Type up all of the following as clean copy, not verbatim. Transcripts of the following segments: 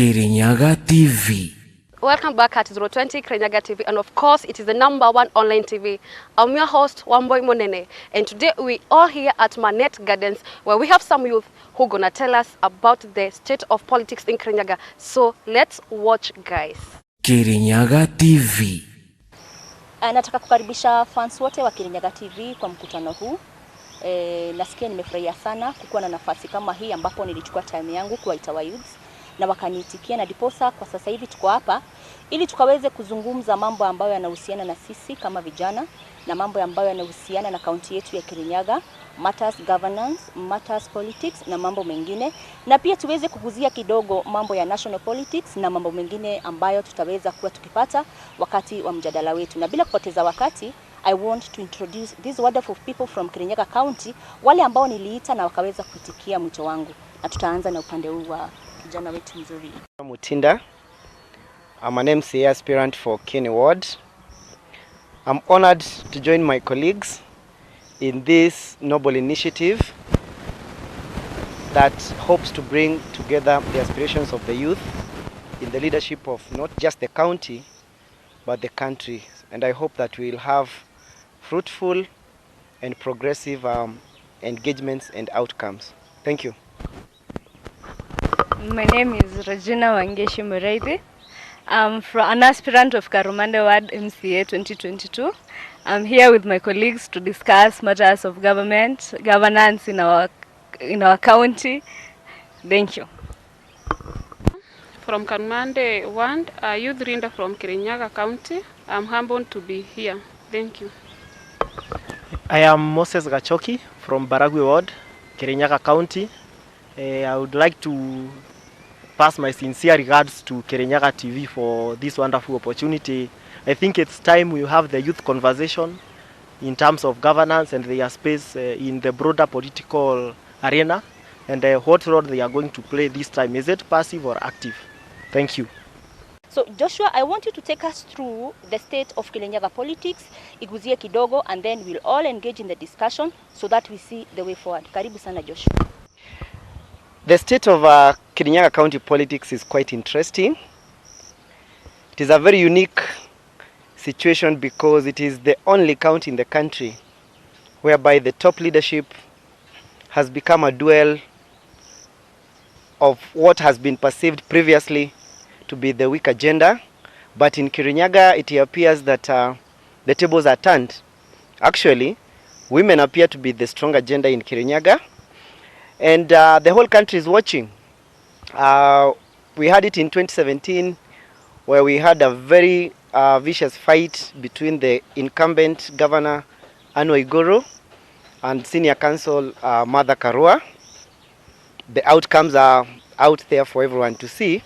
Kirinyaga TV. Welcome back at 020 Kirinyaga TV, and of course it is the #1 online TV. I'm your host Wamboy Monene, and today we are here at Manet Gardens where we have some youth who gonna tell us about the state of politics in Kirinyaga. So let's watch, guys. Kirinyaga TV. Nataka kukaribisha fans wote wa Kirinyaga TV kwa mkutano huu. Nasikia nimefurahia sana kukuwa na nafasi kama hii ambapo nilichukua time yangu kuwaita wa youths na wakaniitikia, na diposa kwa sasa hivi tuko hapa ili tukaweze kuzungumza mambo ambayo yanahusiana na sisi kama vijana na mambo ambayo yanahusiana na kaunti yetu ya Kirinyaga, matters governance, matters politics na mambo mengine, na pia tuweze kuguzia kidogo mambo ya national politics na mambo mengine ambayo tutaweza kuwa tukipata wakati wa mjadala wetu. Na bila kupoteza wakati, I want to introduce these wonderful people from Kirinyaga County, wale ambao niliita na wakaweza kuitikia mwito wangu. Na tutaanza na upande huu wa kijana wetu mzuri. Mutinda. I'm an MCA aspirant for Kini Ward. I'm honored to join my colleagues in this noble initiative that hopes to bring together the aspirations of the youth in the leadership of not just the county but the country. And I hope that we'll have fruitful and progressive engagements and outcomes. Thank you. My name is Regina Wangeshi Muraidi. I'm an aspirant of Karumande Ward MCA 2022. I'm here with my colleagues to discuss matters of governance in our county. Thank you. From Karumande Ward, a youth leader from Kirinyaga County. I'm humbled to be here. Thank you. I am Moses Gachoki from Baragwe Ward, Kirinyaga County. I would like to pass my sincere regards to Kirinyaga TV for this wonderful opportunity. I think it's time we have the youth conversation in terms of governance and their space in the broader political arena, and what role they are going to play this time. Is it passive or active? Thank you. So Joshua, I want you to take us through the state of Kirinyaga politics, iguzie kidogo, and then we'll all engage in the discussion so that we see the way forward. Karibu sana Joshua. The state of Kirinyaga County politics is quite interesting. It is a very unique situation because it is the only county in the country whereby the top leadership has become a duel of what has been perceived previously to be the weak agenda. But in Kirinyaga, it appears that the tables are turned. Actually, women appear to be the strong agenda in Kirinyaga. And the whole country is watching. We had it in 2017 where we had a very vicious fight between the incumbent governor Anne Waiguru and senior council Martha Karua. The outcomes are out there for everyone to see.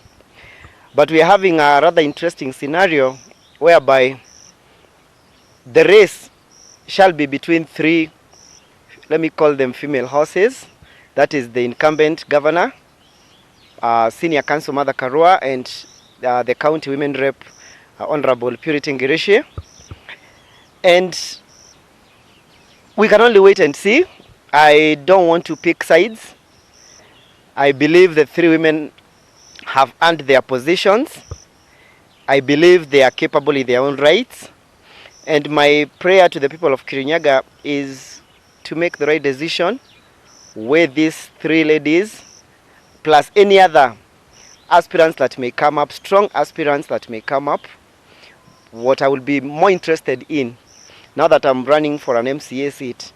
But we are having a rather interesting scenario whereby the race shall be between three, let me call them female horses. That is the incumbent governor, senior council Martha Karua, and the county women rep, Honorable Purity Ngirishi. And we can only wait and see. I don't want to pick sides. I believe the three women have earned their positions. I believe they are capable in their own rights. And my prayer to the people of Kirinyaga is to make the right decision with these three ladies, plus any other aspirants that may come up, strong aspirants that may come up. What I will be more interested in, now that I'm running for an MCA seat,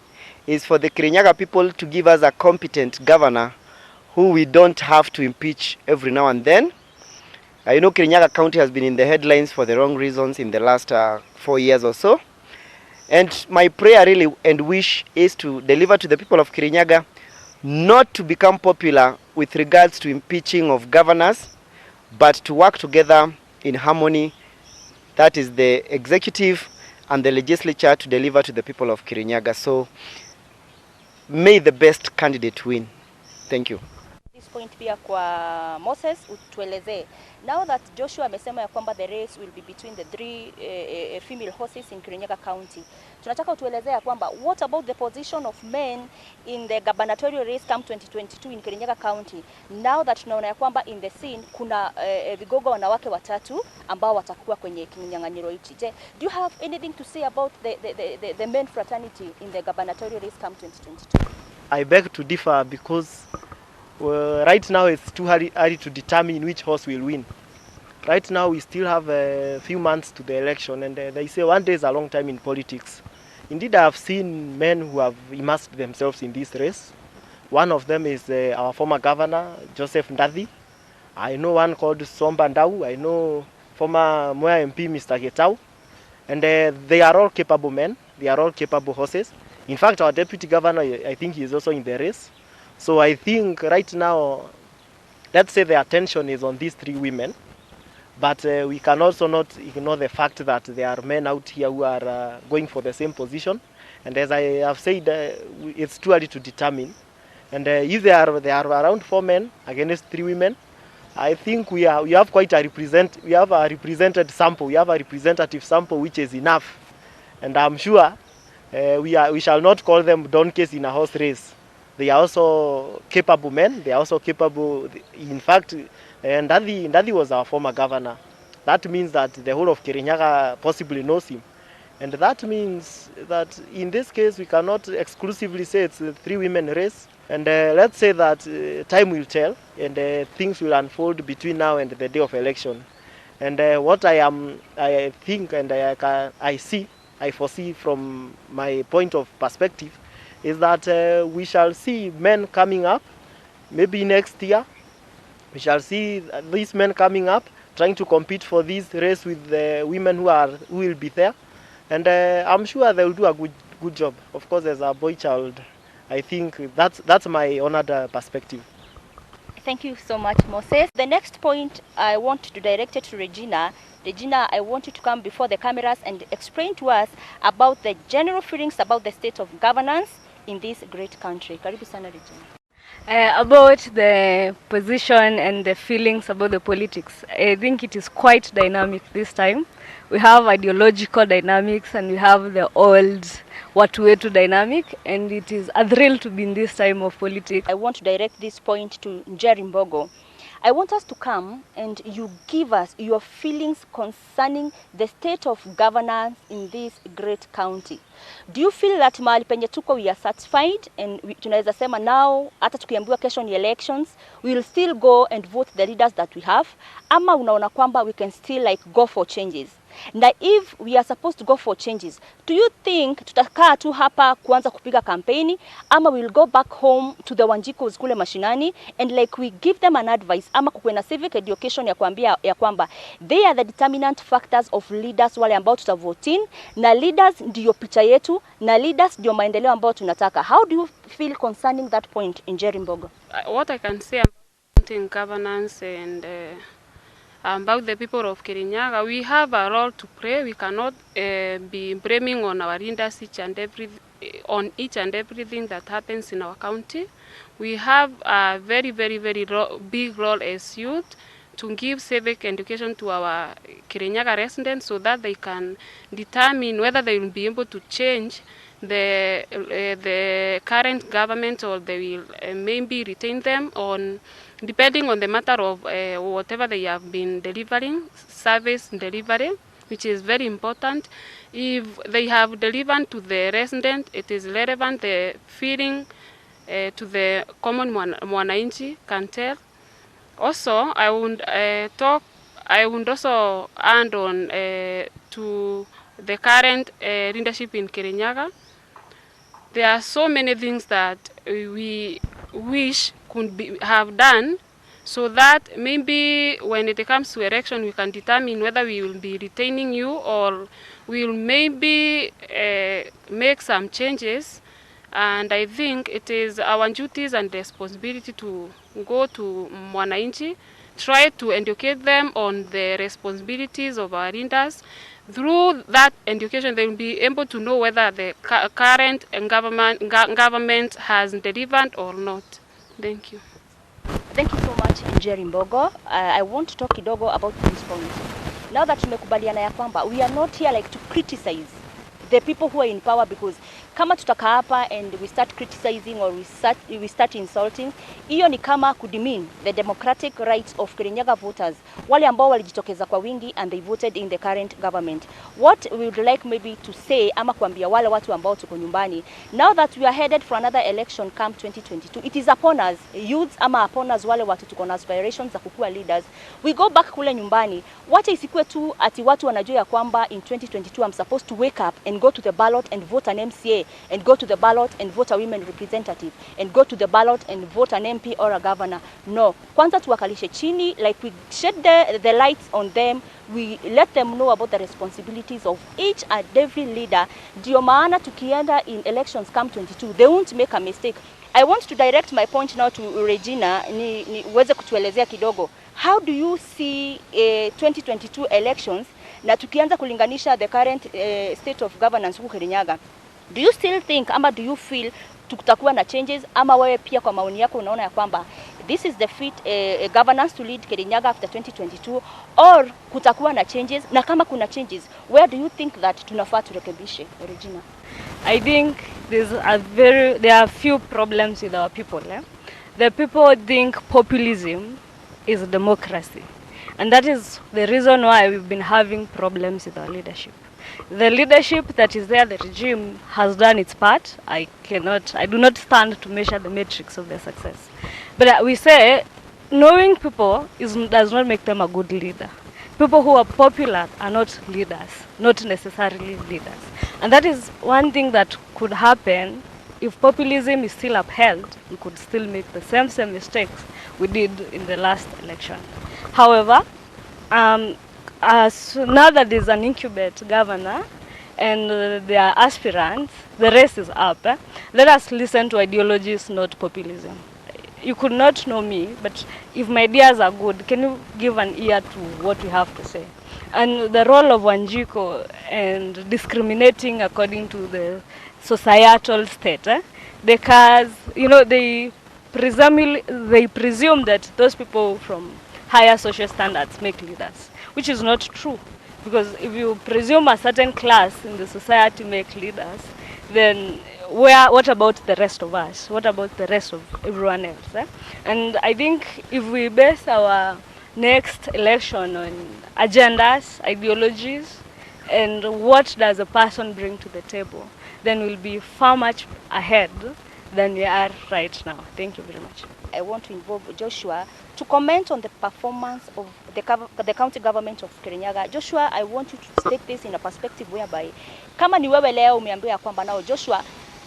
is for the Kirinyaga people to give us a competent governor who we don't have to impeach every now and then. I know Kirinyaga County has been in the headlines for the wrong reasons in the last 4 years or so. And my prayer really and wish is to deliver to the people of Kirinyaga not to become popular with regards to impeaching of governors, but to work together in harmony. That is the executive and the legislature to deliver to the people of Kirinyaga. So may the best candidate win. Thank you. point pia kwa Moses, utuelezee. Now that Joshua amesema ya kwamba the race will be between the three female horses in Kirinyaga County. Tunataka utuelezee ya kwamba what about the position of men in the gubernatorial race come 2022 in Kirinyaga County. Now that tunaona ya kwamba in the scene kuna vigogo wanawake watatu ambao watakuwa kwenye kinyang'anyiro hichi. Do you have anything to say about the men fraternity in the gubernatorial race come 2022? I beg to differ because right now it's too early to determine which horse will win. Right now we still have a few months to the election, and they say one day is a long time in politics. Indeed, I have seen men who have immersed themselves in this race. One of them is our former governor, Joseph Ndathi. I know one called Somba Ndau. I know former Mwea MP, Mr. Getau. And they are all capable men. They are all capable horses. In fact, our deputy governor, I think he is also in the race. So I think right now, let's say the attention is on these three women. But we can also not ignore the fact that there are men out here who are going for the same position. And as I have said, it's too early to determine. And if there are around 4 men against 3 women, I think we have quite a represented sample. We have a representative sample which is enough. And I'm sure we shall not call them donkeys in a horse race. They are also capable men. They are also capable. In fact, Ndathi was our former governor. That means that the whole of Kirinyaga possibly knows him. And that means that in this case we cannot exclusively say it's a 3 women race. And let's say that time will tell, and things will unfold between now and the day of election. And what I think and I foresee from my point of perspective is that we shall see men coming up, maybe next year. We shall see these men coming up, trying to compete for this race with the women who will be there. And I'm sure they will do a good job. Of course, as a boy child, I think that's my honored perspective. Thank you so much, Moses. The next point I want to direct it to Regina. Regina, I want you to come before the cameras and explain to us about the general feelings about the state of governance in this great country. Karibu sana, Regina. About the position and the feelings about the politics, I think it is quite dynamic this time. We have ideological dynamics and we have the old watu wetu dynamic, and it is a thrill to be in this time of politics. I want to direct this point to Njeri Mbogo. I want us to come and you give us your feelings concerning the state of governance in this great county. Do you feel that mahali penye tuko we are satisfied and tunaweza sema now hata tukiambiwa kesho ni elections we will still go and vote the leaders that we have, ama unaona kwamba we can still like go for changes? Na if we are supposed to go for changes, do you think tutakaa tu hapa kuanza kupiga kampeni, ama we will go back home to the Wanjikos kule mashinani and like we give them an advice, ama kukuwe na civic education ya kuambia ya kwamba they are the determinant factors of leaders wale ambao tutavotin, na leaders ndio picha yetu, na leaders ndio maendeleo ambao tunataka. How do you feel concerning that point in Njeri Mbogo? What I can say about governance and about the people of Kirinyaga, we have a role to play. We cannot be blaming on our leaders on each and everything that happens in our county. We have a very big role as youth to give civic education to our Kirinyaga residents so that they can determine whether they will be able to change the current government, or they will maybe retain them on depending on the matter of whatever they have been delivering, service delivery, which is very important. If they have delivered to the resident, it is relevant, the feeling to the common mwananchi can tell. Also, I would also add on to the current leadership in Kirinyaga. There are so many things that we wish could have done, so that maybe when it comes to election we can determine whether we will be retaining you or we will maybe make some changes. And I think it is our duties and responsibility to go to mwananchi, try to educate them on the responsibilities of our leaders. Through that education, they will be able to know whether the current government has delivered or not. Thank you. Thank you so much, Jerry Mbogo. I want to talk kidogo about this point. Now that tumekubaliana ya kwamba we are not here like to criticize the people who are in power, because kama tutakaa hapa and we start criticizing or we start insulting, hiyo ni kama kudemean the democratic rights of Kirinyaga voters, wale ambao walijitokeza kwa wingi and they voted in the current government. What we would like maybe to say ama kuambia wale watu ambao tuko nyumbani, now that we are headed for another election come 2022, it is upon us youths ama upon us wale watu tuko na aspirations za kukua leaders, we go back kule nyumbani. Wacha isikue tu ati watu wanajua ya kwamba in 2022 I'm supposed to wake up and go to the ballot and vote an MCA, and go to the ballot and vote a women representative, and go to the ballot and vote an MP or a governor. No, kwanza tuwakalishe chini, like we shed the lights on them, we let them know about the responsibilities of each and every leader. Ndio maana tukienda in elections come 22, they won't make a mistake. I want to direct my point now to Regina, ni uweze kutuelezea kidogo. How do you see 2022 elections na tukianza kulinganisha the current state of governance huko Kirinyaga? Do you still think ama do you feel tutakuwa na changes, ama wewe pia kwa maoni yako unaona ya kwamba this is the fit governance to lead Kirinyaga after 2022, or kutakuwa na changes, na kama kuna changes where do you think that tunafaa turekebishe? Regina. I think there are few problems with our people. The people think populism is democracy, and that is the reason why we've been having problems with our leadership. The leadership that is there, the regime, has done its part. I do not stand to measure the metrics of their success. But we say, knowing people does not make them a good leader. People who are popular are not leaders, not necessarily leaders. And that is one thing that could happen if populism is still upheld. We could still make the same mistakes we did in the last election. However, now that there's an incumbent governor and there are aspirants, the race is up. Let us listen to ideologies, not populism. You could not know me, but if my ideas are good, can you give an ear to what we have to say? And the role of Jiko and discriminating according to the societal state, because they presume that those people from higher social standards make leaders, which is not true. Because if you presume a certain class in the society make leaders, then what about the rest of us? What about the rest of everyone else? And I think if we base our next election on agendas, ideologies, and what does a person bring to the table, then we'll be far much ahead than we are right now. Thank you very much. I want to involve Joshua to comment on the performance of the county government of Kirinyaga. Joshua, I want you to take this in a perspective whereby, kama ni wewe leo umeambiwa kwamba now Joshua,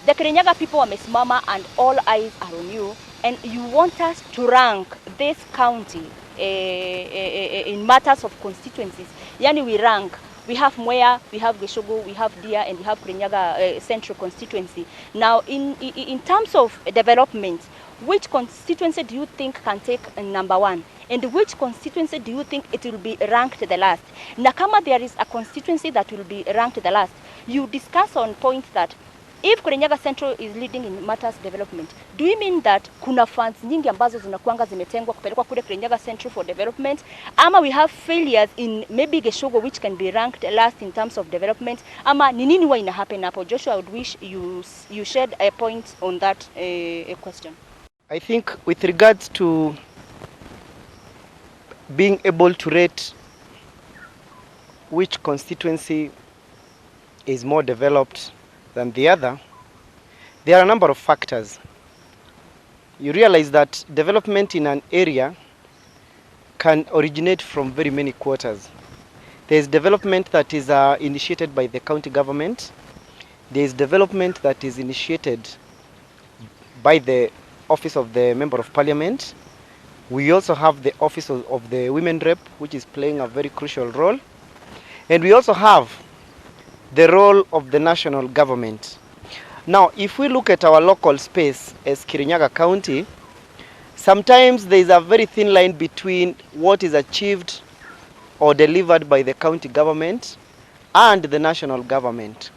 the Kirinyaga people wamesimama and all eyes are on you, and you want us to rank this county in matters of constituencies. Yani we rank. We have Mwea, we have Geshogo, we have Dia, and we have Kirinyaga Central constituency. Now, in terms of development, which constituency do you think can take number one? And which constituency do you think it will be ranked the last? Nakama, there is a constituency that will be ranked the last. You discuss on points that if Kirinyaga Central is leading in matters development, do you mean that kuna funds nyingi ambazo zinakuanga zimetengwa kupelekwa kule Kirinyaga Central for development? Ama we have failures in maybe Geshogo which can be ranked last in terms of development? Ama ni nini huwa ina happen hapo? Joshua, I would wish you shed a point on that question. I think with regards to being able to rate which constituency is more developed than the other, there are a number of factors. You realize that development in an area can originate from very many quarters. There is development that is initiated by the county government. There is development that is initiated by the office of the Member of Parliament. We also have the office of the Women Rep, which is playing a very crucial role. And we also have the role of the national government. Now, if we look at our local space as Kirinyaga County, sometimes there is a very thin line between what is achieved or delivered by the county government and the national government.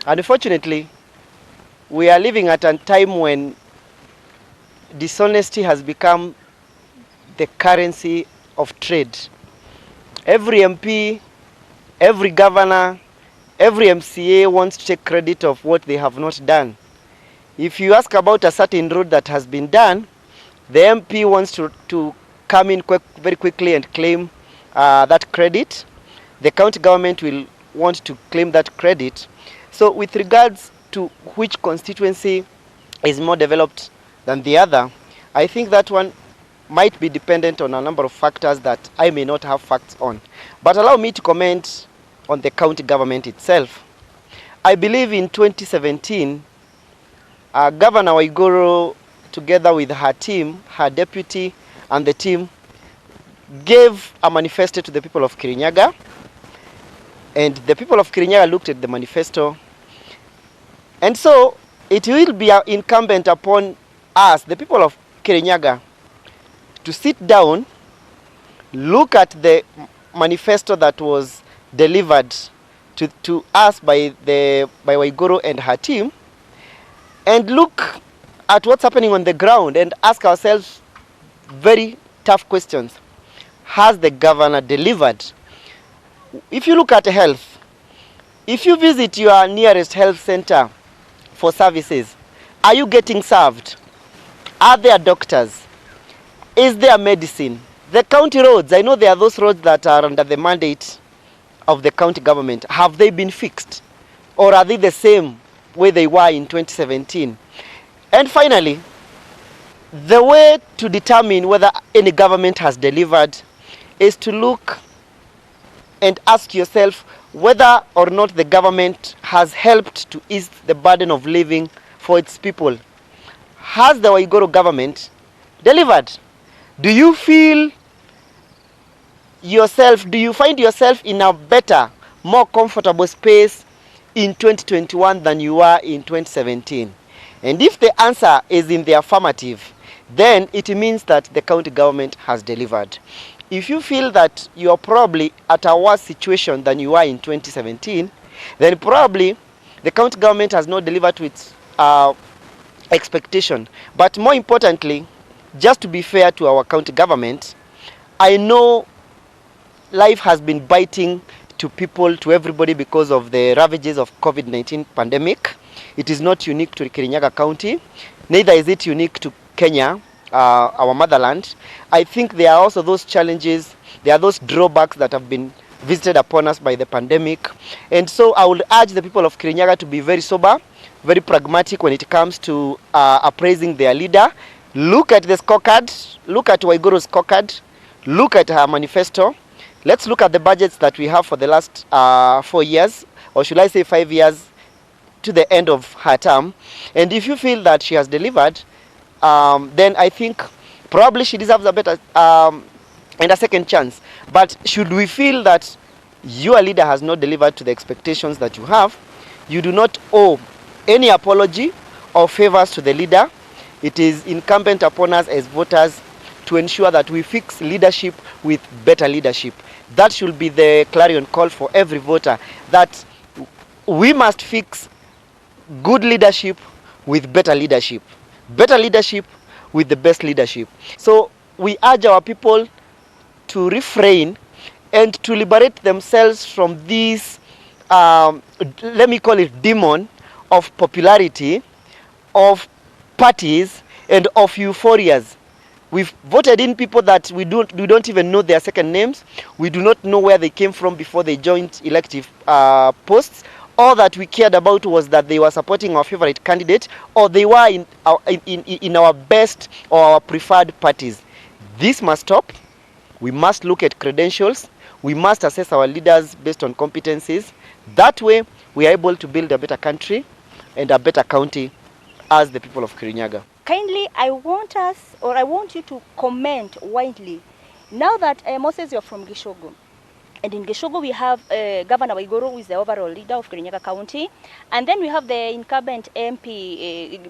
Unfortunately, we are living at a time when dishonesty has become the currency of trade. Every MP, every governor, every MCA wants to take credit of what they have not done. If you ask about a certain road that has been done, the MP wants to come in very quickly and claim that credit. The county government will want to claim that credit. So with regards to which constituency is more developed than the other, I think that one might be dependent on a number of factors that I may not have facts on. But allow me to comment on the county government itself. I believe in 2017, Governor Waiguru, together with her team, her deputy and the team, gave a manifesto to the people of Kirinyaga. And the people of Kirinyaga looked at the manifesto. And so it will be incumbent upon us, the people of Kirinyaga, to sit down, look at the manifesto that was delivered to us by Waiguru and her team, and look at what's happening on the ground and ask ourselves very tough questions. Has the governor delivered? If you look at health, if you visit your nearest health center for services, are you getting served? Are there doctors? Is there medicine? The county roads, I know there are those roads that are under the mandate of the county government. Have they been fixed? Or are they the same way they were in 2017? And finally, the way to determine whether any government has delivered is to look and ask yourself whether or not the government has helped to ease the burden of living for its people. Has the Waiguru government delivered? Do you find yourself in a better, more comfortable space in 2021 than you were in 2017? And if the answer is in the affirmative, then it means that the county government has delivered. If you feel that you are probably at a worse situation than you were in 2017, then probably the county government has not delivered to its expectation. But more importantly, just to be fair to our county government, I know life has been biting to people, to everybody, because of the ravages of COVID-19 pandemic. It is not unique to Kirinyaga County, neither is it unique to Kenya, our motherland. I think there are also those challenges, there are those drawbacks that have been visited upon us by the pandemic. And so I would urge the people of Kirinyaga to be very sober, very pragmatic when it comes to appraising their leader. Look at the scorecard, look at Waiguru's scorecard, look at her manifesto. Let's look at the budgets that we have for the last 4 years, or should I say 5 years, to the end of her term. And if you feel that she has delivered, then I think probably she deserves a better and a second chance. But should we feel that your leader has not delivered to the expectations that you have, you do not owe any apology or favors to the leader. It is incumbent upon us as voters to ensure that we fix leadership with better leadership. That should be the clarion call for every voter, that we must fix good leadership with better leadership. Better leadership with the best leadership. So we urge our people to refrain and to liberate themselves from this, let me call it, demon of popularity, of parties, and of euphorias. We've voted in people that we don't even know their second names. We do not know where they came from before they joined elective posts. All that we cared about was that they were supporting our favorite candidate, or they were in our best or our preferred parties. This must stop. We must look at credentials. We must assess our leaders based on competencies. That way, we are able to build a better country and a better county as the people of Kirinyaga. Kindly, I want you to comment widely. Now that Moses, you're from Gishogo, and in Gishogo we have Governor Waiguru, who is the overall leader of Kirinyaga County, and then we have the incumbent MP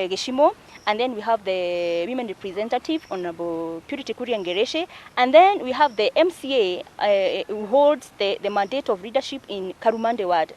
Geshimo, and then we have the women representative, Honorable Purity Kuriangereshe, and then we have the MCA who holds the mandate of leadership in Karumande Ward.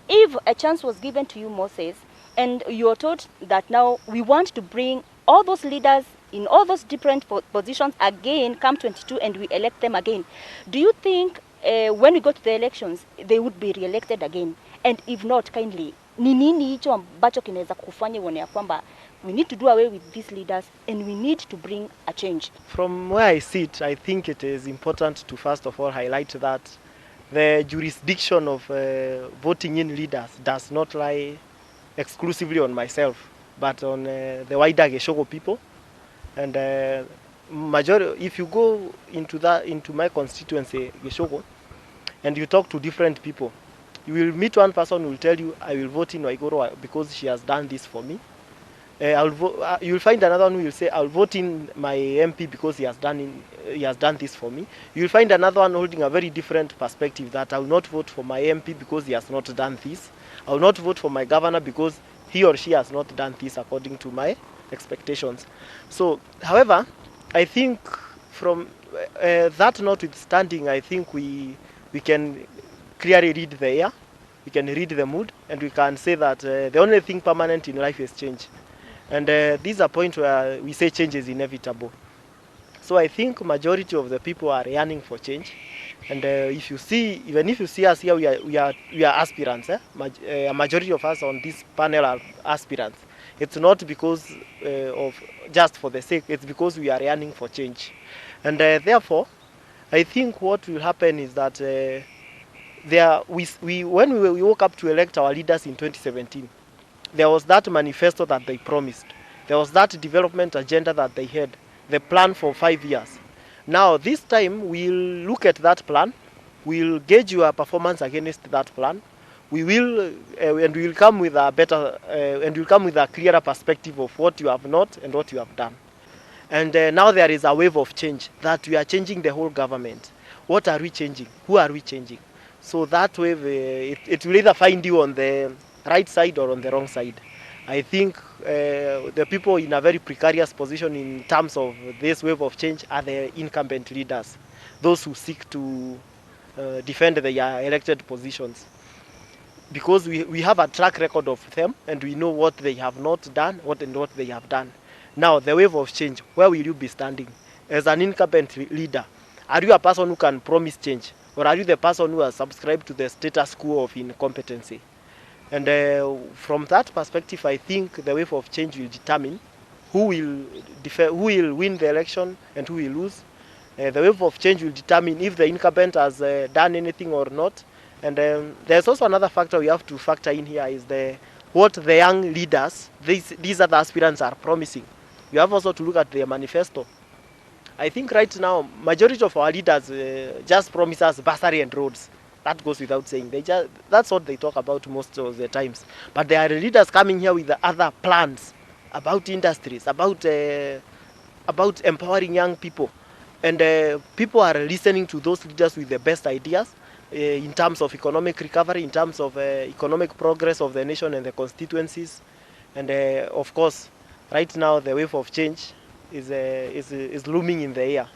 If a chance was given to you, Moses, and you're told that now we want to bring all those leaders in all those different positions again come 22 and we elect them again, do you think when we go to the elections they would be re-elected again? And if not, kindly, ni nini hicho ambacho kinaweza kufanya uone ya kwamba we need to do away with these leaders and we need to bring a change? From where I sit, I think it is important to first of all highlight that the jurisdiction of voting in leaders does not lie exclusively on myself, but on the wider Geshogo people. And majority, if you go into my constituency, Geshogo, and you talk to different people, you will meet one person who will tell you, I will vote in Waigoro because she has done this for me. You will find another one who will say, I will vote in my MP because he has done this for me. You will find another one holding a very different perspective, that I will not vote for my MP because he has not done this. I will not vote for my governor because he or she has not done this according to my expectations. So, however, I think from that notwithstanding, I think we can clearly read the air, we can read the mood, and we can say that the only thing permanent in life is change. And this is a point where we say change is inevitable. So I think majority of the people are yearning for change. And if you see, even if you see us here, we are aspirants. A majority of us on this panel are aspirants. It's not because of just for the sake. It's because we are yearning for change. And therefore, I think what will happen is that when we woke up to elect our leaders in 2017, there was that manifesto that they promised. There was that development agenda that they had, the plan for 5 years. Now, this time, we'll look at that plan. We'll gauge your performance against that plan. We will, and we will come with a better, and we'll come with a clearer perspective of what you have not and what you have done. And now there is a wave of change, that we are changing the whole government. What are we changing? Who are we changing? So that wave, it will either find you on the right side or on the wrong side. I think the people in a very precarious position in terms of this wave of change are the incumbent leaders, those who seek to defend their elected positions. Because we have a track record of them and we know what they have not done, what they have done. Now, the wave of change, where will you be standing? As an incumbent leader, are you a person who can promise change? Or are you the person who has subscribed to the status quo of incompetency? And from that perspective, I think the wave of change will determine who will win the election and who will lose. The wave of change will determine if the incumbent has done anything or not. And there's also another factor we have to factor in here, is what the young leaders, these other aspirants, are promising. You have also to look at their manifesto. I think right now, majority of our leaders just promise us bursary and roads. That goes without saying. That's what they talk about most of the times. But there are leaders coming here with the other plans about industries, about empowering young people. And people are listening to those leaders with the best ideas in terms of economic recovery, in terms of economic progress of the nation and the constituencies. And of course, right now the wave of change is looming in the air.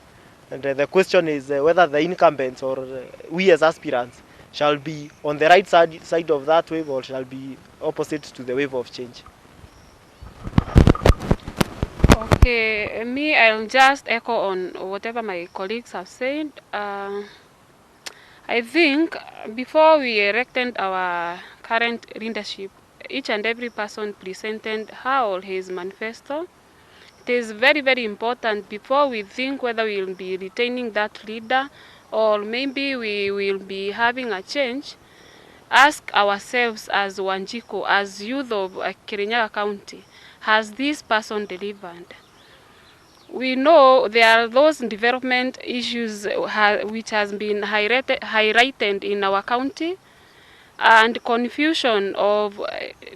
And the question is whether the incumbents or we as aspirants shall be on the right side of that wave or shall be opposite to the wave of change. Okay, me, I'll just echo on whatever my colleagues have said. I think before we elected our current leadership, each and every person presented her or his manifesto. It is very, very important before we think whether we will be retaining that leader or maybe we will be having a change, ask ourselves as Jiko, as youth of Kirinyaga County, has this person delivered? We know there are those development issues which has been highlighted in our county, and confusion of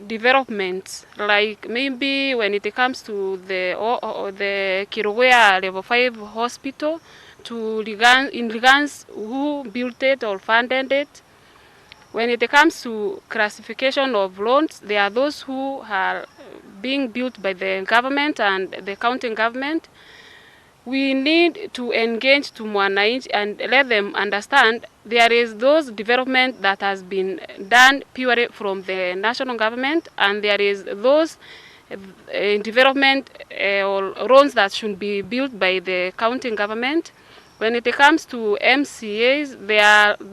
developments, like maybe when it comes to the Kirinyaga level 5 hospital, in regards who built it or funded it. When it comes to classification of loans, there are those who are being built by the government and the county government. We need to engage to mwananchi and let them understand there is those development that has been done purely from the national government, and there is those development or roads that should be built by the county government. When it comes to MCAs,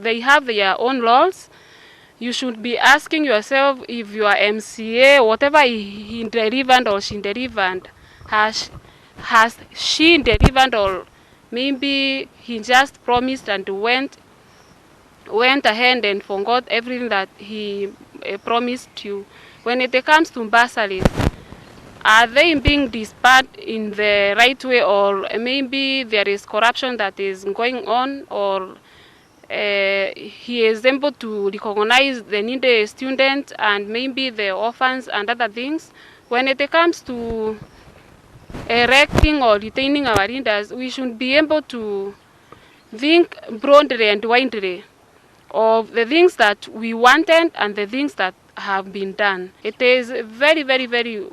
they have their own laws. You should be asking yourself if your MCA, whatever he delivered or she delivered, has she delivered, or maybe he just promised and went ahead and forgot everything that he promised you. When it comes to bursaries, are they being dispersed in the right way, or maybe there is corruption that is going on, or he is able to recognize the needy students and maybe the orphans and other things? When it comes to erecting or retaining our leaders, we should be able to think broadly and widely of the things that we wanted and the things that have been done. It is very, very, very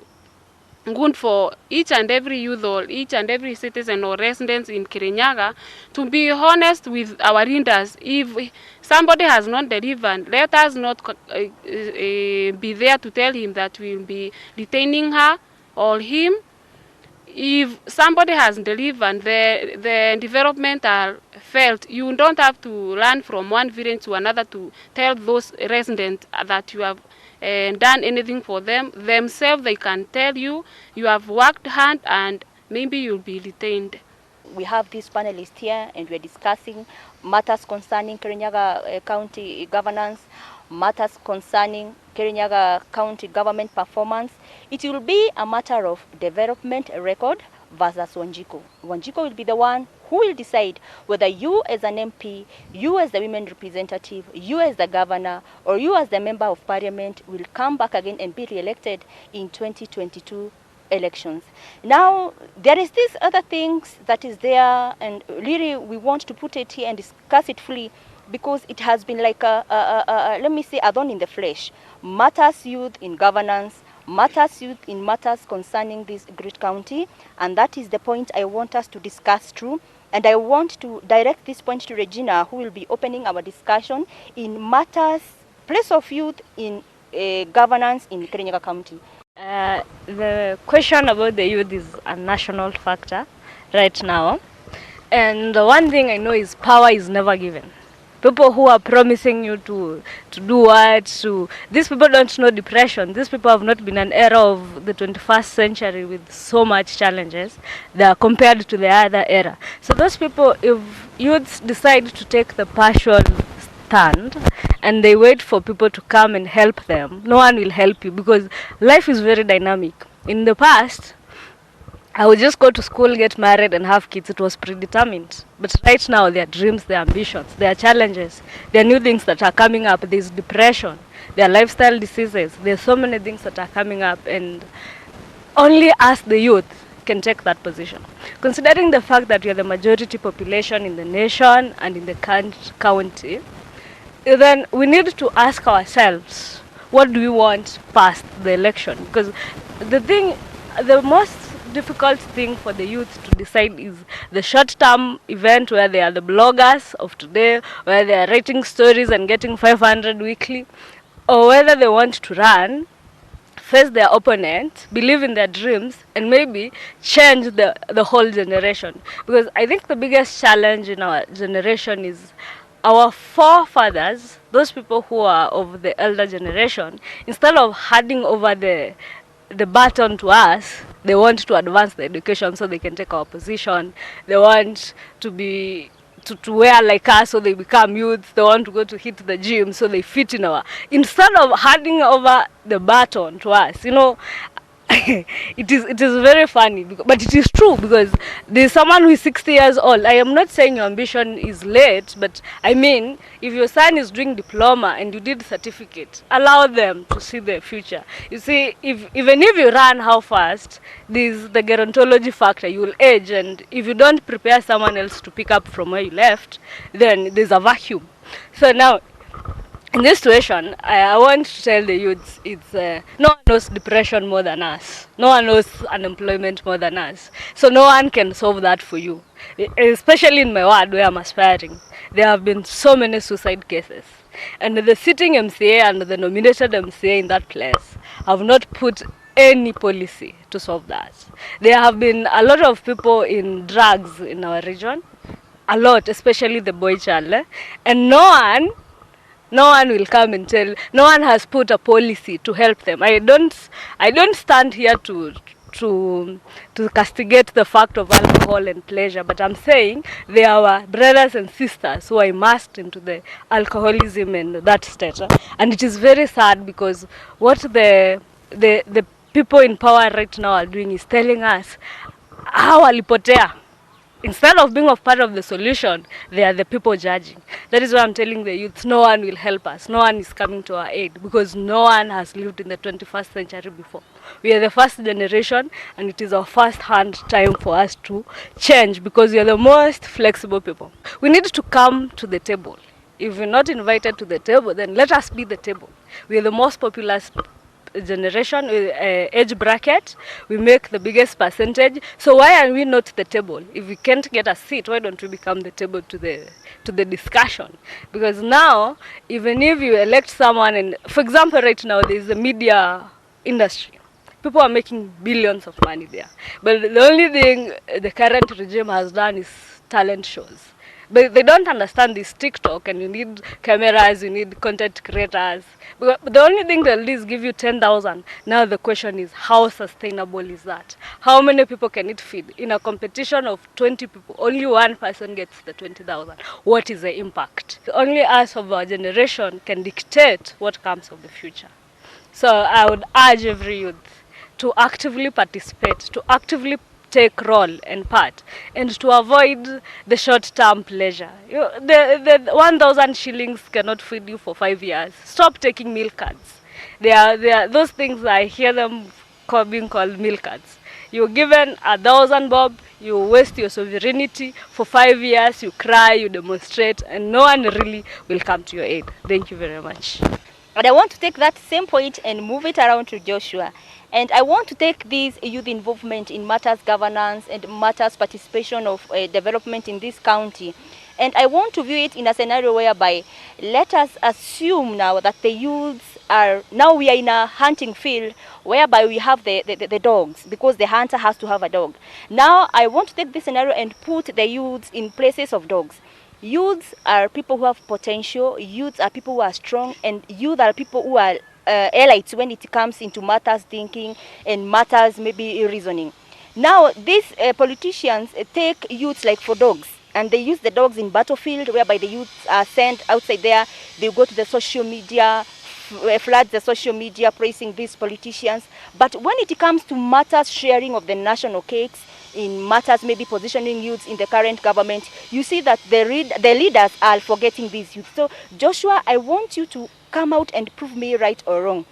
good for each and every youth or each and every citizen or residents in Kirinyaga to be honest with our leaders. If somebody has not delivered, let us not be there to tell him that we will be retaining her or him. If somebody has delivered, the development are felt, you don't have to run from one village to another to tell those residents that you have done anything for them. Themselves, they can tell you, you have worked hard and maybe you'll be retained. We have this panelist here and we're discussing matters concerning Kirinyaga County governance, matters concerning Kirinyaga County government performance. It will be a matter of development record versus Wanjiko. Wanjiko will be the one who will decide whether you as an MP, you as the women representative, you as the governor, or you as the member of parliament will come back again and be re-elected in 2022 elections. Now, there is this other things that is there, and really we want to put it here and discuss it fully, because it has been like let me say, a thorn in the flesh. Matters youth in governance, matters youth in matters concerning this great county, and that is the point I want us to discuss through. And I want to direct this point to Regina, who will be opening our discussion in matters, place of youth in governance in Kirinyaga County. The question about the youth is a national factor right now. And the one thing I know is power is never given. People who are promising you to do what, these people don't know depression. These people have not been an era of the 21st century with so much challenges that are compared to the other era. So those people, if youths decide to take the partial stand and they wait for people to come and help them, no one will help you, because life is very dynamic. In the past, I would just go to school, get married and have kids. It was predetermined. But right now, there are dreams, there are ambitions, there are challenges, there are new things that are coming up. There's depression, there are lifestyle diseases, there are so many things that are coming up, and only us, the youth, can take that position. Considering the fact that we are the majority population in the nation and in the county, then we need to ask ourselves, what do we want past the election? Because the most difficult thing for the youth to decide is the short-term event where they are the bloggers of today, where they are writing stories and getting 500 weekly, or whether they want to run, face their opponent, believe in their dreams, and maybe change the whole generation. Because I think the biggest challenge in our generation is our forefathers, those people who are of the elder generation, instead of handing over the baton to us, they want to advance the education so they can take our position. They want to be to wear like us so they become youths. They want to go to hit the gym so they fit in our, instead of handing over the baton to us, it is very funny, but it is true, because there's someone who is 60 years old. I am not saying your ambition is late, but I mean, if your son is doing diploma and you did certificate, allow them to see their future. You see, even if you run how fast, there's the gerontology factor. You will age, and if you don't prepare someone else to pick up from where you left, then there's a vacuum. So now, in this situation, I want to tell the youths, no one knows depression more than us. No one knows unemployment more than us. So no one can solve that for you. Especially in my ward where I'm aspiring, there have been so many suicide cases. And the sitting MCA and the nominated MCA in that place have not put any policy to solve that. There have been a lot of people in drugs in our region, a lot, especially the boy child, and no one will come and tell. No one has put a policy to help them. I don't stand here to castigate the fact of alcohol and pleasure, but I'm saying they are our brothers and sisters who are immersed into the alcoholism and that state. And it is very sad because what the people in power right now are doing is telling us how walipotea. Instead of being a part of the solution, they are the people judging. That is why I'm telling the youth, no one will help us. No one is coming to our aid because no one has lived in the 21st century before. We are the first generation and it is our first-hand time for us to change because we are the most flexible people. We need to come to the table. If we're not invited to the table, then let us be the table. We are the most popular generation, age bracket, we make the biggest percentage. So why are we not the table? If we can't get a seat, why don't we become the table to the discussion? Because now, even if you elect someone, and for example, right now there is the media industry. People are making billions of money there. But the only thing the current regime has done is talent shows. But they don't understand this TikTok, and you need cameras, you need content creators. But the only thing they'll do is give you 10,000. Now the question is, how sustainable is that? How many people can it feed? In a competition of 20 people, only one person gets the 20,000. What is the impact? Only us of our generation can dictate what comes of the future. So I would urge every youth to actively participate, to actively take role and part, and to avoid the short-term pleasure. The 1,000 shillings cannot feed you for 5 years. Stop taking meal cards. They are those things, I hear them being called meal cards. You're given 1,000 bob, you waste your sovereignty for 5 years, you cry, you demonstrate, and no one really will come to your aid. Thank you very much. But I want to take that same point and move it around to Joshua. And I want to take this youth involvement in matters governance and matters participation of development in this county. And I want to view it in a scenario whereby, let us assume now that the youths are, now we are in a hunting field whereby we have the dogs, because the hunter has to have a dog. Now I want to take this scenario and put the youths in places of dogs. Youths are people who have potential, youths are people who are strong, and youth are people who are elites when it comes into matters thinking and matters maybe reasoning. Now these politicians take youths like for dogs, and they use the dogs in battlefield whereby the youths are sent outside there. They go to the social media, flood the social media praising these politicians. But when it comes to matters sharing of the national cakes, in matters maybe positioning youths in the current government, you see that the leaders are forgetting these youths. So Joshua, I want you to come out and prove me right or wrong.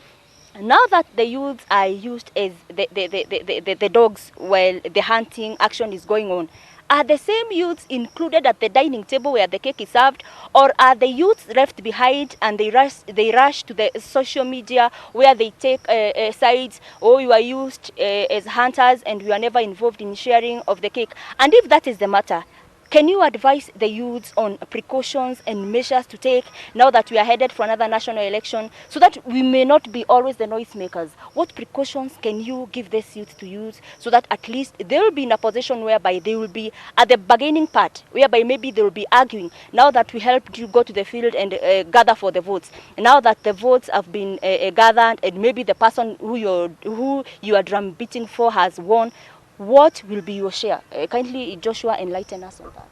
Now that the youths are used as the dogs while the hunting action is going on, are the same youths included at the dining table where the cake is served, or are the youths left behind and they rush to the social media where they take sides, or you are used as hunters and you are never involved in sharing of the cake? And if that is the matter, can you advise the youths on precautions and measures to take now that we are headed for another national election, so that we may not be always the noisemakers? What precautions can you give this youth to use so that at least they will be in a position whereby they will be at the bargaining part, whereby maybe they will be arguing, now that we helped you go to the field and gather for the votes, now that the votes have been gathered and maybe the person who you are drum beating for has won, what will be your share? Kindly, Joshua, enlighten us on that.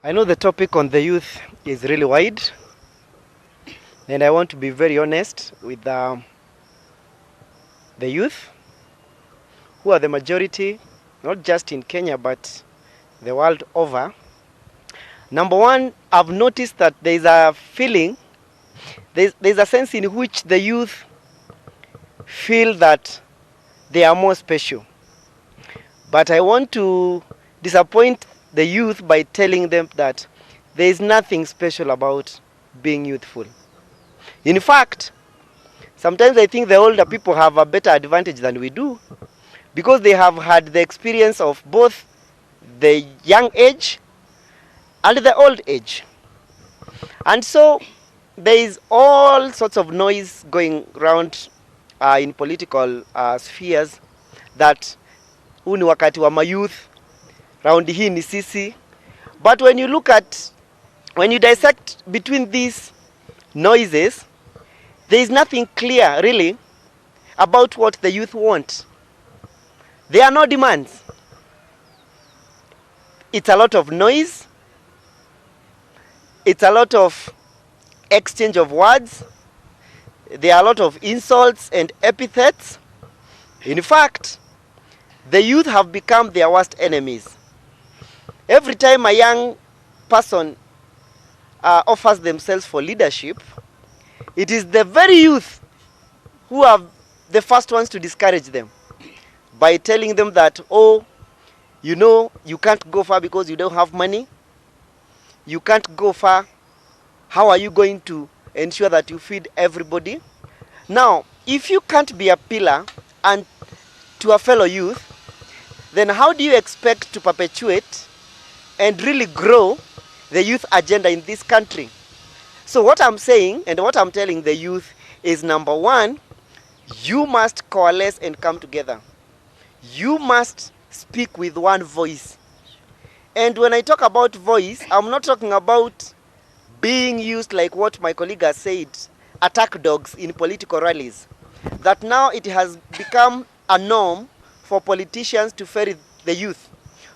I know the topic on the youth is really wide, and I want to be very honest with the youth, who are the majority, not just in Kenya, but the world over. Number one, I've noticed that there is a feeling, there's a sense in which the youth feel that they are more special. But I want to disappoint the youth by telling them that there is nothing special about being youthful. In fact, sometimes I think the older people have a better advantage than we do, because they have had the experience of both the young age and the old age. And so there is all sorts of noise going around in political spheres that huu ni wakati wa mayouth, raundi hii ni sisi. But when you dissect between these noises, there is nothing clear really about what the youth want. There are no demands. It's a lot of noise. It's a lot of exchange of words. There are a lot of insults and epithets. In fact, the youth have become their worst enemies. Every time a young person offers themselves for leadership, it is the very youth who are the first ones to discourage them by telling them that, oh, you know, you can't go far because you don't have money. You can't go far. How are you going to ensure that you feed everybody? Now, if you can't be a pillar and to a fellow youth, then how do you expect to perpetuate and really grow the youth agenda in this country? So what I'm saying and what I'm telling the youth is, number one, you must coalesce and come together. You must speak with one voice. And when I talk about voice, I'm not talking about being used like what my colleague has said, attack dogs in political rallies. That now it has become a norm for politicians to ferry the youth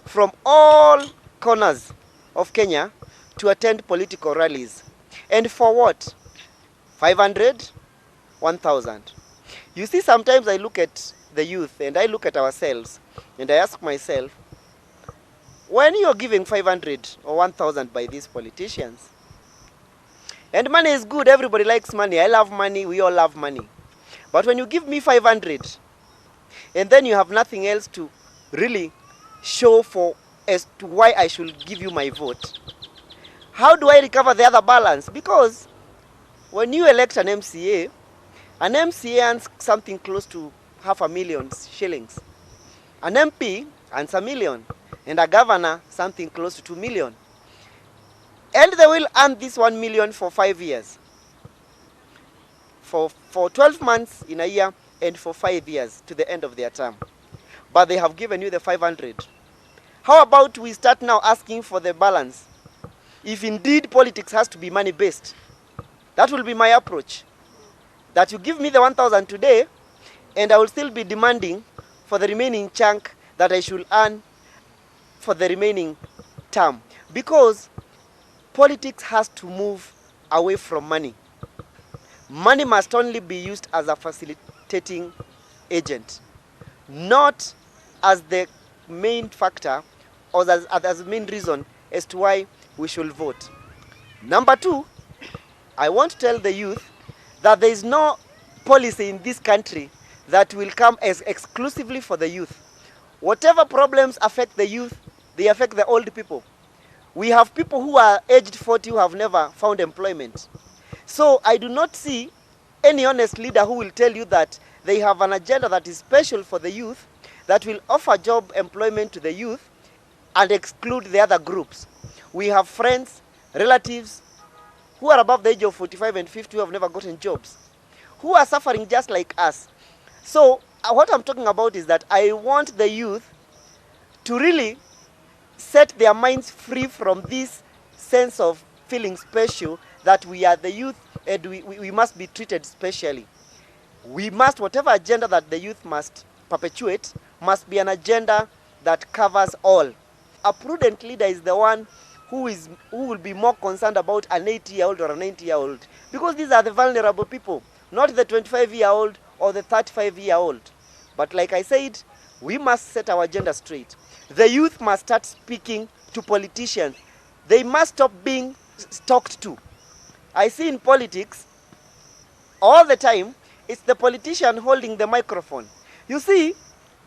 from all corners of Kenya to attend political rallies. And for what? 500? 1,000. You see, sometimes I look at the youth and I look at ourselves and I ask myself, when you're giving 500 or 1,000 by these politicians, and money is good, everybody likes money, I love money, we all love money. But when you give me 500 and then you have nothing else to really show for as to why I should give you my vote, how do I recover the other balance? Because when you elect an MCA earns something close to 500,000 shillings. An MP earns 1 million, and a governor something close to 2 million. And they will earn this 1 million for 5 years. For 12 months in a year and for 5 years to the end of their term. But they have given you the 500. How about we start now asking for the balance? If indeed politics has to be money-based, that will be my approach. That you give me the 1,000 today, and I will still be demanding for the remaining chunk that I should earn for the remaining term. Because politics has to move away from money. Money must only be used as a facilitating agent, not as the main factor or as the main reason as to why we should vote. Number two, I want to tell the youth that there is no policy in this country that will come as exclusively for the youth. Whatever problems affect the youth, they affect the old people. We have people who are aged 40 who have never found employment. So I do not see any honest leader who will tell you that they have an agenda that is special for the youth, that will offer job employment to the youth and exclude the other groups. We have friends, relatives who are above the age of 45 and 50 who have never gotten jobs, who are suffering just like us. So what I'm talking about is that I want the youth to really set their minds free from this sense of feeling special, that we are the youth and we must be treated specially. We must, whatever agenda that the youth must perpetuate, must be an agenda that covers all. A prudent leader is the one who will be more concerned about an 80-year-old or a 90-year-old, because these are the vulnerable people, not the 25-year-old or the 35-year-old. But like I said, we must set our agenda straight. The youth must start speaking to politicians. They must stop being talked to. I see in politics, all the time, it's the politician holding the microphone. You see,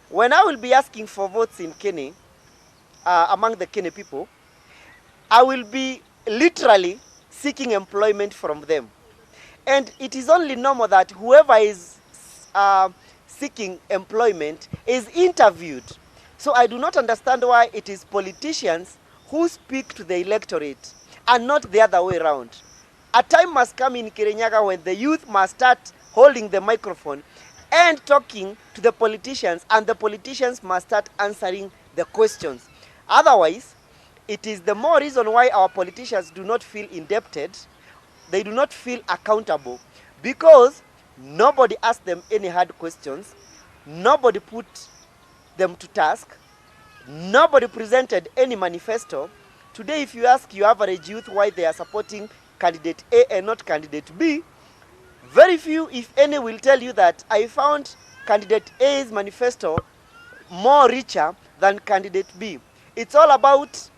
when I will be asking for votes in Kenya, among the Kenya people, I will be literally seeking employment from them. And it is only normal that whoever is seeking employment is interviewed. So I do not understand why it is politicians who speak to the electorate and not the other way around. A time must come in Kirinyaga when the youth must start holding the microphone and talking to the politicians, and the politicians must start answering the questions. Otherwise, it is the more reason why our politicians do not feel indebted, they do not feel accountable, because nobody asked them any hard questions, nobody put them to task, nobody presented any manifesto. Today, if you ask your average youth why they are supporting candidate A and not candidate B, very few, if any, will tell you that I found candidate A's manifesto more richer than candidate B. It's all about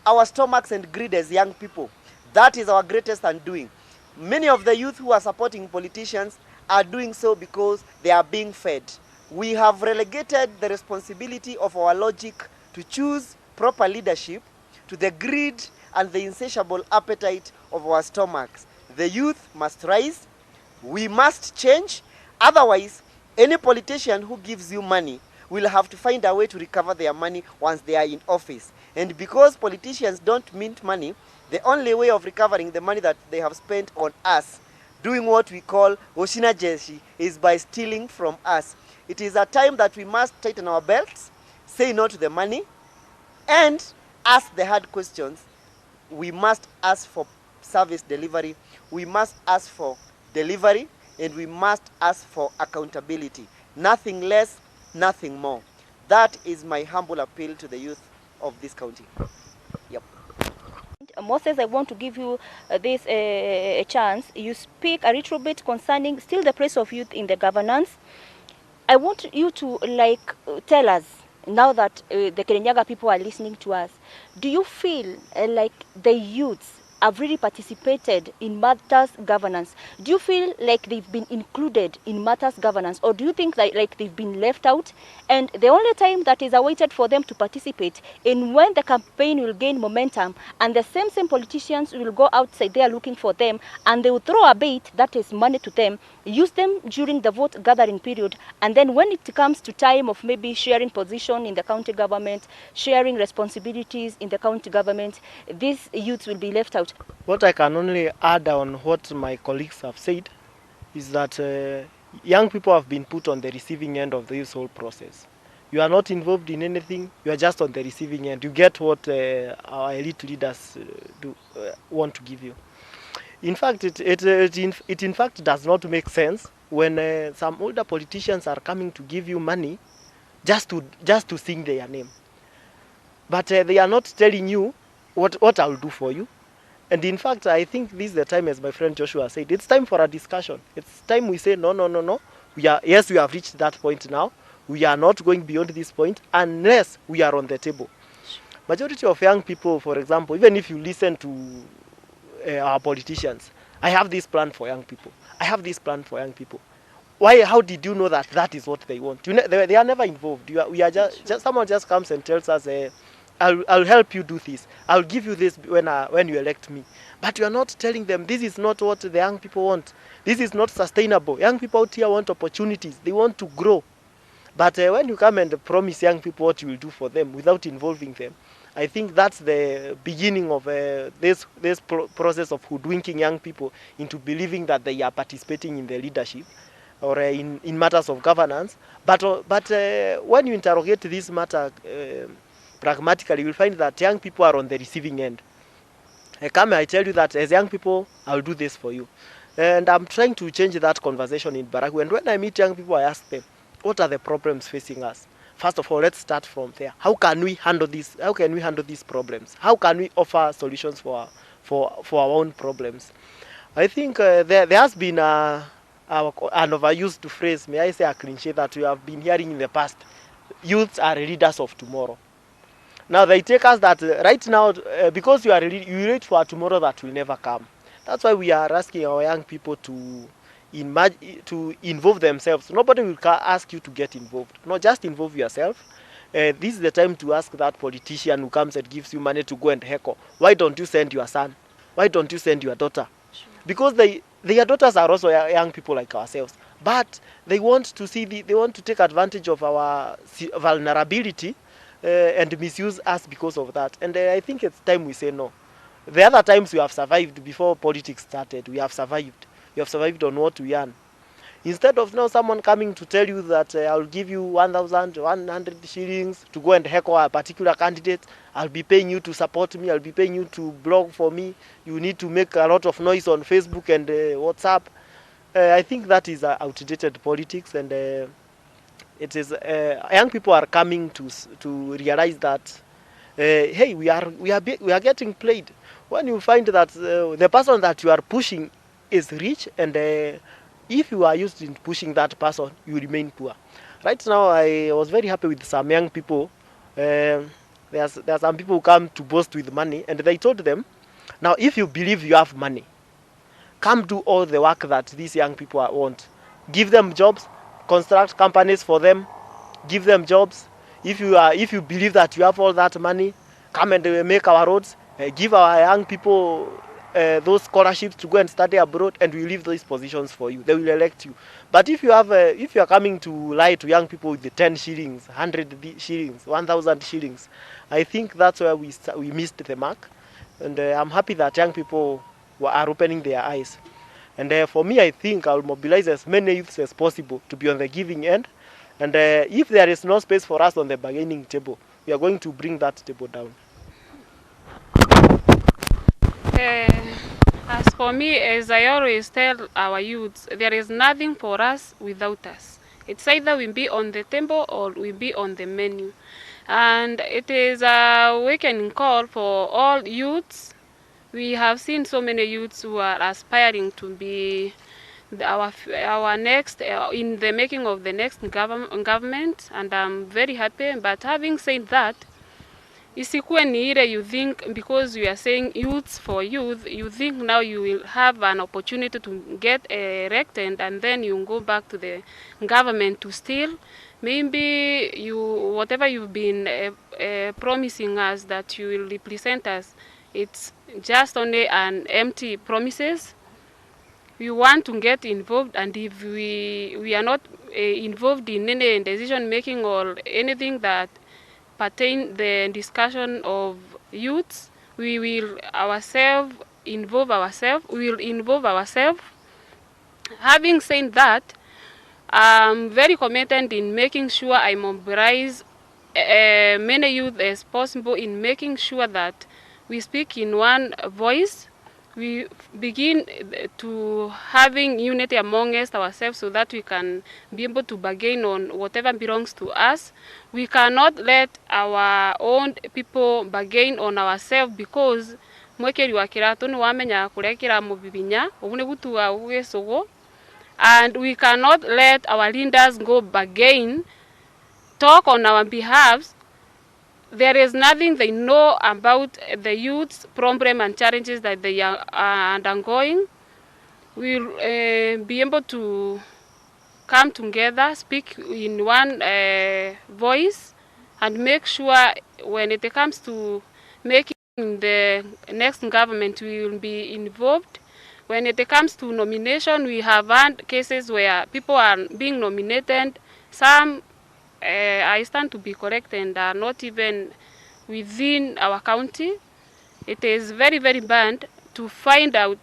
our stomachs and greed as young people. That is our greatest undoing. Many of the youth who are supporting politicians are doing so because they are being fed. We have relegated the responsibility of our logic to choose proper leadership to the greed and the insatiable appetite of our stomachs. The youth must rise. We must change. Otherwise, any politician who gives you money will have to find a way to recover their money once they are in office. And because politicians don't mint money, the only way of recovering the money that they have spent on us, doing what we call Oshina Jeshi, is by stealing from us. It is a time that we must tighten our belts, say no to the money, and ask the hard questions. We must ask for service delivery, we must ask for delivery, and we must ask for accountability. Nothing less, nothing more. That is my humble appeal to the youth of this county. Yep. Moses, I want to give you this a chance. You speak a little bit concerning still the place of youth in the governance. I want you to tell us, now that the Kirinyaga people are listening to us, do you feel like the youths have really participated in matters governance? Do you feel like they've been included in matters governance, or do you think that like they've been left out, and the only time that is awaited for them to participate in when the campaign will gain momentum, and the same politicians will go outside there looking for them, and they will throw a bait that is money to them, use them during the vote gathering period, and then when it comes to time of maybe sharing position in the county government, sharing responsibilities in the county government, these youths will be left out? What I can only add on what my colleagues have said is that young people have been put on the receiving end of this whole process. You are not involved in anything, you are just on the receiving end. You get what our elite leaders want to give you. In fact, it in fact does not make sense when some older politicians are coming to give you money just to sing their name. But they are not telling you what I will do for you. And in fact, I think this is the time, as my friend Joshua said, it's time for a discussion. It's time we say, no. Yes, we have reached that point now. We are not going beyond this point unless we are on the table. Majority of young people, for example, even if you listen to our politicians, I have this plan for young people. I have this plan for young people. Why? How did you know that that is what they want? They are never involved. We are just someone just comes and tells us, I'll help you do this. I'll give you this when you elect me. But you are not telling them this is not what the young people want. This is not sustainable. Young people out here want opportunities. They want to grow. But when you come and promise young people what you will do for them without involving them, I think that's the beginning of this process of hoodwinking young people into believing that they are participating in the leadership or in matters of governance. But when you interrogate this matter pragmatically, you will find that young people are on the receiving end. I tell you that as young people, I'll do this for you. And I'm trying to change that conversation in Baragwe. And when I meet young people, I ask them, what are the problems facing us? First of all, let's start from there. How can we handle this? How can we handle these problems? How can we offer solutions for our own problems? I think there has been an overused phrase, may I say a cliche, that we have been hearing in the past. Youths are leaders of tomorrow. Now they take us that right now, because you wait for a tomorrow that will never come. That's why we are asking our young people to involve themselves. Nobody will ask you to get involved. No, just involve yourself. This is the time to ask that politician who comes and gives you money to go and heckle. Why don't you send your son? Why don't you send your daughter? Sure. Because their daughters are also young people like ourselves. But they want to they want to take advantage of our vulnerability and misuse us because of that. And I think it's time we say no. The other times we have survived before politics started. We have survived. We have survived on what we earn. Instead of now someone coming to tell you that I'll give you 1,100 shillings to go and heckle a particular candidate, I'll be paying you to support me, I'll be paying you to blog for me, you need to make a lot of noise on Facebook and WhatsApp. I think that is outdated politics, and it is young people are coming to realize that hey, we are getting played. When you find that the person that you are pushing is rich, and if you are used in pushing that person, you remain poor. Right now, I was very happy with some young people. There are some people who come to boast with money, and they told them, now if you believe you have money, come do all the work that these young people want. Give them jobs, construct companies for them, give them jobs. If you believe that you have all that money, come and make our roads, give our young people those scholarships to go and study abroad, and we leave those positions for you. They will elect you. But if you are coming to lie to young people with the 10 shillings, 100 shillings, 1,000 shillings, I think that's where we missed the mark. And I'm happy that young people are opening their eyes. And for me, I think I'll mobilize as many youths as possible to be on the giving end. And if there is no space for us on the bargaining table, we are going to bring that table down. As for me, as I always tell our youths, there is nothing for us without us. It's either we be on the table or we be on the menu. And it is a awakening call for all youths. We have seen so many youths who are aspiring to be our next, in the making of the next government, and I'm very happy. But having said that, isikuwe ni ile you think because we are saying youths for youth, you think now you will have an opportunity to get elected and then you go back to the government to steal. Maybe whatever you've been promising us that you will represent us, it's just only an empty promises. We want to get involved, and if we are not involved in any decision making or anything that pertain the discussion of youths, we will involve ourselves. Having said that, I'm very committed in making sure I mobilize many youth as possible in making sure that we speak in one voice. We begin to having unity among ourselves so that we can be able to bargain on whatever belongs to us. We cannot let our own people bargain on ourselves, because mwekeri wa kirato ni wamenya kurekera mubibinya ubune gutua ugesogo, and we cannot let our leaders go bargain, talk on our behalf. There is nothing they know about the youth's problem and challenges that they are undergoing. We'll be able to come together, speak in one voice, and make sure when it comes to making the next government, we will be involved. When it comes to nomination, we have had cases where people are being nominated. Some I stand to be corrected and are not even within our county. It is very, very bad to find out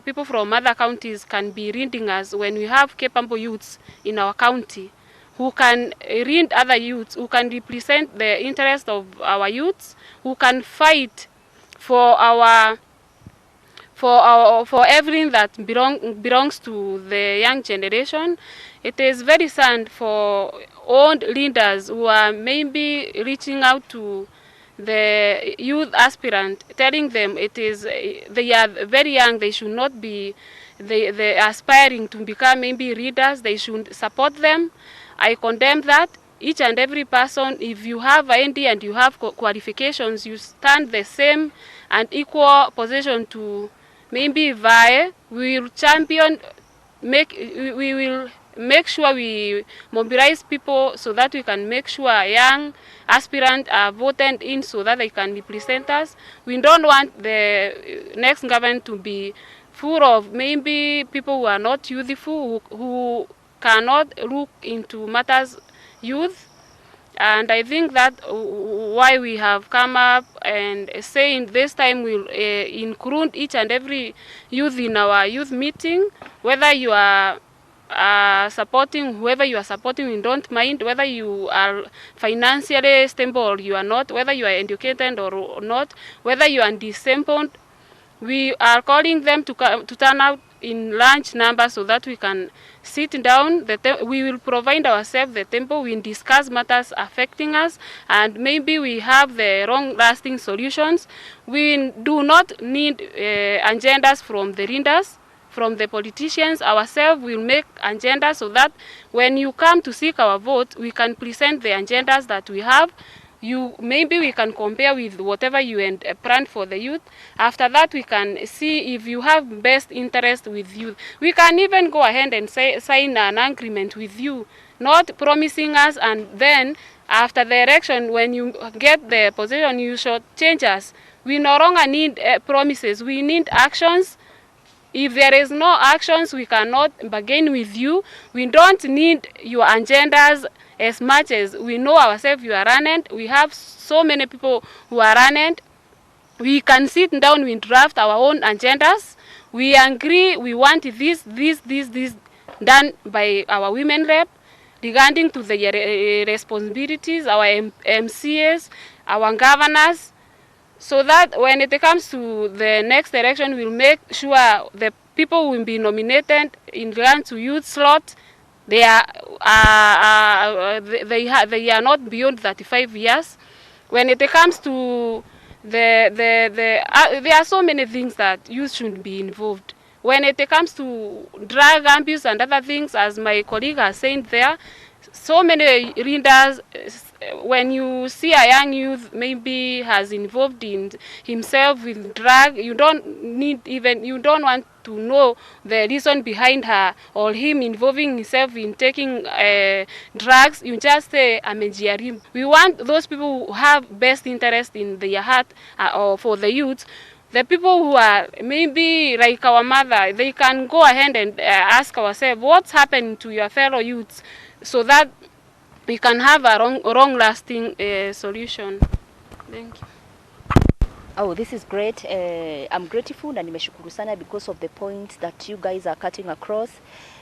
people from other counties can be reading us when we have capable youths in our county who can read other youths, who can represent the interest of our youths, who can fight for everything that belongs to the young generation. It is very sad for old leaders who are maybe reaching out to the youth aspirant, telling them they are very young, they should not be they aspiring to become maybe leaders, they should support them. I condemn that. Each and every person, if you have ID and you have qualifications, you stand the same and equal position to maybe vie. We will champion, we will make sure we mobilize people so that we can make sure young aspirants are voted in so that they can represent us. We don't want the next government to be full of maybe people who are not youthful, who cannot look into matters youth. And I think that why we have come up and saying this time we'll include each and every youth in our youth meeting, whether you are are supporting, whoever you are supporting, we don't mind whether you are financially stable or you are not, whether you are educated or not, whether you are disabled. We are calling them to turn out in large numbers so that we can sit down. We will provide ourselves the tempo. We discuss matters affecting us, and maybe we have the long-lasting solutions. We do not need agendas from the leaders, from the politicians. Ourselves will make agendas so that when you come to seek our vote, we can present the agendas that we have. Maybe we can compare with whatever you plan for the youth. After that, we can see if you have best interest with youth. We can even go ahead and sign an agreement with you, not promising us, and then after the election, when you get the position, you should change us. We no longer need promises. We need actions. If there is no actions, we cannot bargain with you. We don't need your agendas as much as we know ourselves you are running. We have so many people who are running. We can sit down, we draft our own agendas. We agree we want this done by our women rep regarding to the responsibilities, our MCAs, our governors, so that when it comes to the next election, we'll make sure the people will be nominated in regard to youth slot. They are not beyond 35 years. When it comes to there are so many things that youth should be involved. When it comes to drug abuse and other things, as my colleague has said there, so many readers, when you see a young youth maybe has involved in himself with drug, you don't want to know the reason behind her or him involving himself in taking drugs. You just say amejiaribu. We want those people who have best interest in their heart or for the youth. The people who are maybe like our mother, they can go ahead and ask ourselves, what's happened to your fellow youths, so that we can have a long-lasting solution. Thank you. Oh, this is great. I'm grateful na nimeshukuru sana because of the points that you guys are cutting across.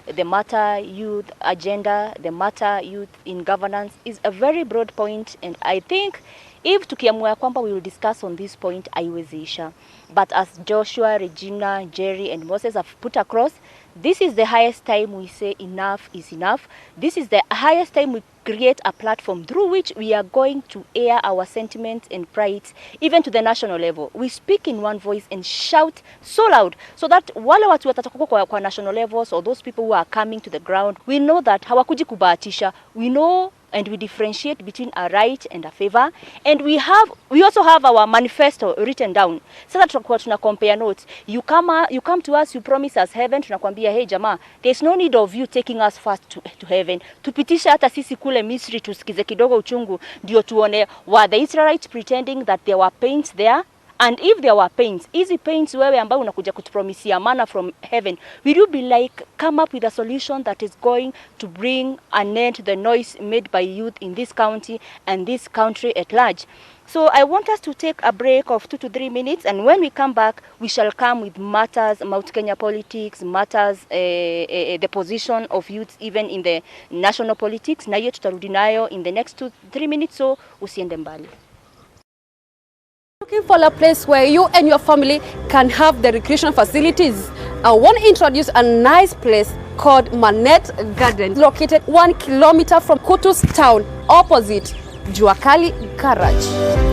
The matter youth agenda, the matter youth in governance is a very broad point, and I think if tukiamua kwamba we will discuss on this point, haiwezi isha. But as Joshua, Regina, Jerry and Moses have put across, this is the highest time we say enough is enough. This is the highest time we create a platform through which we are going to air our sentiments and prides, even to the national level. We speak in one voice and shout so loud, so that wale watu watatoka kwa national levels, or those people who are coming to the ground, we know that hawakuji kubahatisha. We know and we differentiate between a right and a favor, and we also have our manifesto written down. Sasa tutakuwa tuna compare notes. You come to us, you promise us heaven, tunakwambia hey jamaa, there's no need of you taking us fast to heaven. Tupitisha hata sisi kule Misri tusikize kidogo uchungu ndio tuone were the Israelites pretending that there were pains there. And if there were pains, easy pains wewe ambao unakuja kutupromisia manna from heaven, will you be like, come up with a solution that is going to bring an end to the noise made by youth in this county and this country at large? So I want us to take a break of 2 to 3 minutes, and when we come back, we shall come with matters, Mount Kenya politics, matters, the position of youth even in the national politics. Na hiyo tutarudi nayo in the next 2-3 minutes, so usiende mbali. Looking for a place where you and your family can have the recreation facilities? I want to introduce a nice place called Manette Gardens, located 1 kilometer from Kutus town, opposite Juakali Garage.